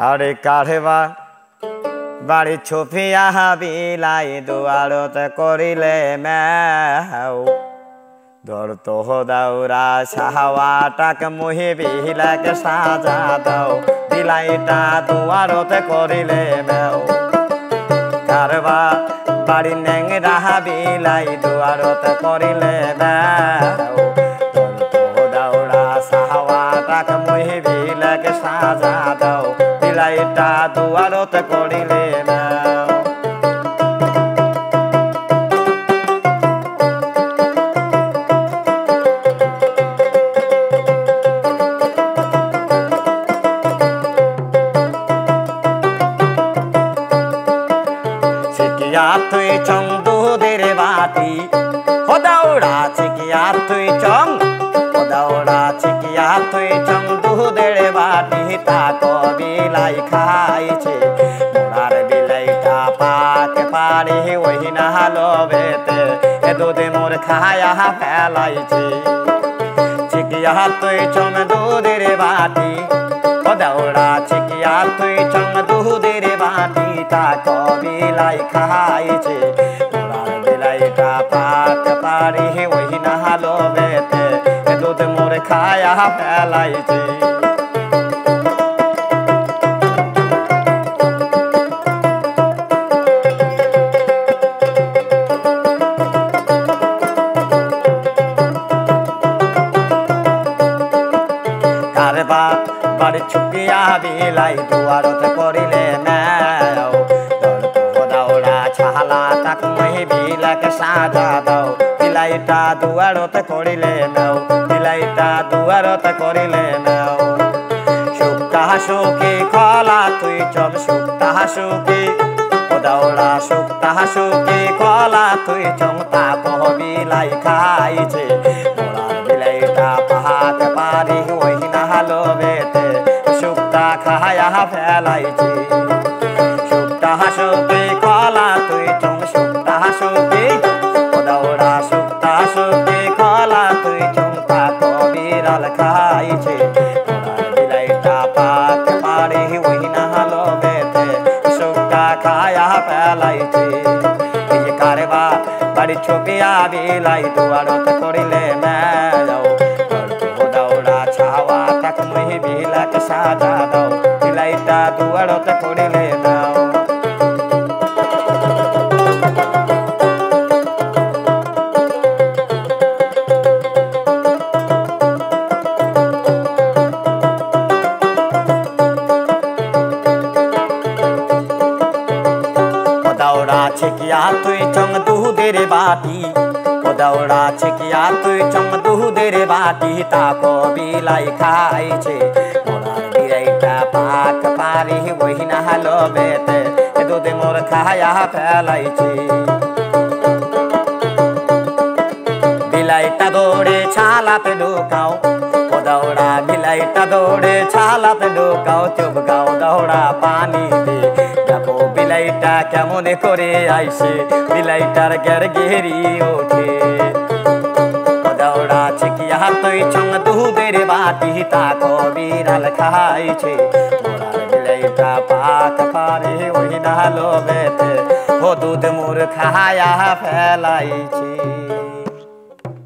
আরে কাঢ়বা বাড়ি ছুপিয়া বিলাই দুয়ারত করিলে ম্যাও ধরত দাউরা সাহাওয়াটাক মুহি বিলাকে সাজা দাও বিলাইটা দুয়ারত করিলে ম্যাও কারবা বাড়ি নেংরা বিলাই দুয়ারত করিলে ম্যাও ধরত দাউরা সাহাওয়াটাক মুহি বিলাকে সাজা দাও বিলাইটা দুয়ারত করিলে ম্যাও তুই চং দুধের বাটি হদাওড়া চিকিয়া তুই চং হদাওড়া চিকিয়া তুই চং দুধের বাটি তা কবিলাই খাইছে মোরার বিলাইটা পাকে পারি ওই না লোভেতে এ দুধে মোর খায়া ফেলাইছে চিকিয়া তুই চং দুধের বাটি হদাওড়া চিকিয়া তুই চং দুধের বাটি তা কবিলাই খাইছে মোরার বিলাইটা পাক পারি ওই না লোভেতে দুধ মোর খায়া ফেলাইছে কারবা বাড়ি ছুপিয়া বিলাই দুয়ারত করিলে ম্যাও দৌড়া ছালা তাক মহি বিলাকে সাজা দাও বিলাইটা দুয়ারত করিলে ম্যাও বিলাইটা দুয়ারত করিলে ম্যাও সুক্তা সুখী খলা তুই চম সুক্তা সুখী দৌড়া সুক্তা সুখী খলা তুই চম তা কহ বিলাই খাইছে মোরার বিলাইটা পাহাক পারি ওই না লোভেতে সুক্তা খায়া ফেলাইছে সুক্তা সুখী খলা তুই চম সুক্তা সুখী দৌড়া সুক্তা সুখী খলা তুই চম তা কবিরাল খাইছে মোরার বিলাইটা পাক পারি ওই না লোভেতে সুক্তা খায়া ফেলাইছে এই কারবা বাড়ি ছুপিয়া বিলাই দুয়ারত করিলে ম্যাও দৌড়া ছাওয়া তাক মহি বিলাকে সাজা দাও বিলাইটা দুয়ারত করিলে ম্যাও দৌড়া ছিকিয়া তুই চং দুধের বাটি দৌড়া ছিকিয়া তুই চং দুধের বাটি তা কবিলাই খাইছে মোরার বিলাইটা পাক পারি ওই না লোভেতে দুধে মোর খায়া ফেলাইছে বিলাইটা দৌড়ে ছালাতে ঢুকাও দৌড়া বিলাইটা দৌড়ে ছালাতে ঢুকাও চুপ গাও দৌড়া পানি দে দেখো বিলাইটা কেমন করে আইছে বিলাইটার গের গেরি ওঠে দৌড়া ছিকিয়া তুই চং দুধের বাটি তা কবিরাল খাইছে মোরার বিলাইটা পাক পারে ওই না লোভেতে ও দুধ মোর খায়া ফেলাইছে।